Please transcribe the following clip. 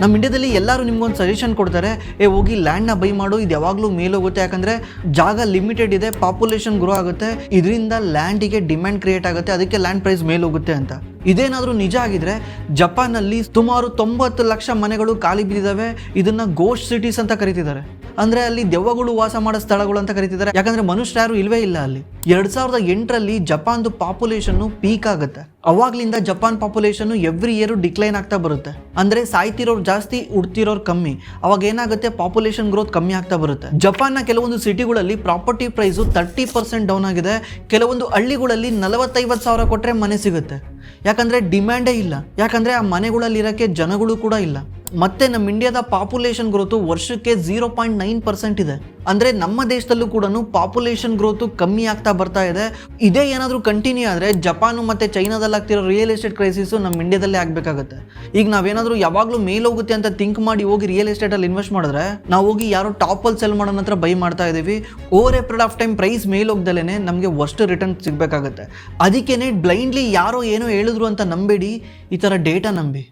ನಮ್ಮ ಇಂಡಿಯಾದಲ್ಲಿ ಎಲ್ಲರೂ ನಿಮ್ಗೊಂದು ಸಜೆಷನ್ ಕೊಡ್ತಾರೆ, ಹೋಗಿ ಲ್ಯಾಂಡ್ನ ಬೈ ಮಾಡು, ಇದು ಯಾವಾಗಲೂ ಮೇಲೋಗುತ್ತೆ, ಯಾಕಂದರೆ ಜಾಗ ಲಿಮಿಟೆಡ್ ಇದೆ, ಪಾಪ್ಯುಲೇಷನ್ ಗ್ರೋ ಆಗುತ್ತೆ, ಇದರಿಂದ ಲ್ಯಾಂಡಿಗೆ ಡಿಮ್ಯಾಂಡ್ ಕ್ರಿಯೇಟ್ ಆಗುತ್ತೆ, ಅದಕ್ಕೆ ಲ್ಯಾಂಡ್ ಪ್ರೈಸ್ ಮೇಲೋಗುತ್ತೆ ಅಂತ. ಇದೇನಾದರೂ ನಿಜ ಆಗಿದ್ರೆ ಜಪಾನಲ್ಲಿ ಸುಮಾರು 90 ಲಕ್ಷ ಮನೆಗಳು ಖಾಲಿ ಬಿದ್ದಿದ್ದಾವೆ. ಇದನ್ನ ಗೋಸ್ಟ್ ಸಿಟೀಸ್ ಅಂತ ಕರೀತಿದ್ದಾರೆ. ಅಂದರೆ ಅಲ್ಲಿ ದೆವ್ವಗಳು ವಾಸ ಮಾಡೋ ಸ್ಥಳಗಳು ಅಂತ ಕರೀತಿದ್ದಾರೆ, ಯಾಕಂದರೆ ಮನುಷ್ಯರು ಯಾರು ಇಲ್ವೇ ಇಲ್ಲ ಅಲ್ಲಿ. 2008ರಲ್ಲಿ ಜಪಾನ್ದು ಪಾಪ್ಯುಲೇಷನ್ನು ಪೀಕ್ ಆಗುತ್ತೆ. ಅವಾಗ್ಲಿಂದ Japan population every year decline ಆಗ್ತಾ ಬರುತ್ತೆ. ಅಂದರೆ ಸಾಯ್ತಿರೋರು ಜಾಸ್ತಿ, ಉಡ್ತಿರೋರು ಕಮ್ಮಿ. ಅವಾಗ ಏನಾಗುತ್ತೆ, ಪಾಪ್ಯುಲೇಷನ್ ಗ್ರೋತ್ ಕಮ್ಮಿ ಆಗ್ತಾ ಬರುತ್ತೆ. ಜಪಾನ್ನ ಕೆಲವೊಂದು ಸಿಟಿಗಳಲ್ಲಿ ಪ್ರಾಪರ್ಟಿ ಪ್ರೈಸು 30% ಡೌನ್ ಆಗಿದೆ. ಕೆಲವೊಂದು ಹಳ್ಳಿಗಳಲ್ಲಿ 40-50 ಸಾವಿರ ಕೊಟ್ಟರೆ ಮನೆ ಸಿಗುತ್ತೆ. ಯಾಕಂದರೆ ಡಿಮ್ಯಾಂಡೇ ಇಲ್ಲ, ಯಾಕಂದರೆ ಆ ಮನೆಗಳಲ್ಲಿ ಇರೋಕ್ಕೆ ಜನಗಳು ಕೂಡ ಇಲ್ಲ. ಮತ್ತೆ ನಮ್ಮ ಇಂಡಿಯಾದ ಪಾಪ್ಯುಲೇಷನ್ ಗ್ರೋತು ವರ್ಷಕ್ಕೆ 0.9% ಇದೆ. ಅಂದರೆ ನಮ್ಮ ದೇಶದಲ್ಲೂ ಕೂಡ ಪಾಪ್ಯುಲೇಷನ್ ಗ್ರೋತು ಕಮ್ಮಿ ಆಗ್ತಾ ಬರ್ತಾ ಇದೆ. ಇದೇ ಏನಾದರೂ ಕಂಟಿನ್ಯೂ ಆದರೆ ಜಪಾನು ಮತ್ತು ಚೈನಾದಲ್ಲಿ ಆಗ್ತಿರೋ ರಿಯಲ್ ಎಸ್ಟೇಟ್ ಕ್ರೈಸಿಸು ನಮ್ಮ ಇಂಡಿಯಾದಲ್ಲೇ ಆಗಬೇಕಾಗುತ್ತೆ. ಈಗ ನಾವೇನಾದರೂ ಯಾವಾಗಲೂ ಮೇಲೋಗುತ್ತೆ ಅಂತ ಥಿಂಕ್ ಮಾಡಿ ಹೋಗಿ ರಿಯಲ್ ಎಸ್ಟೇಟಲ್ಲಿ ಇನ್ವೆಸ್ಟ್ ಮಾಡಿದ್ರೆ, ನಾವು ಹೋಗಿ ಯಾರೋ ಟಾಪಲ್ಲಿ ಸೆಲ್ ಮಾಡೋ ನಂತರ ಬೈ ಮಾಡ್ತಾ ಇದ್ದೀವಿ. Over a period of time price ಮೇಲೋಗ್ದಲೇ ನಮಗೆ ಅಷ್ಟು ರಿಟರ್ನ್ ಸಿಗಬೇಕಾಗುತ್ತೆ. ಅದಕ್ಕೇ ಬ್ಲೈಂಡ್ಲಿ ಯಾರೋ ಏನೋ ಹೇಳಿದ್ರು ಅಂತ ನಂಬೇಡಿ, ಈ ಥರ ಡೇಟಾ ನಂಬಿ.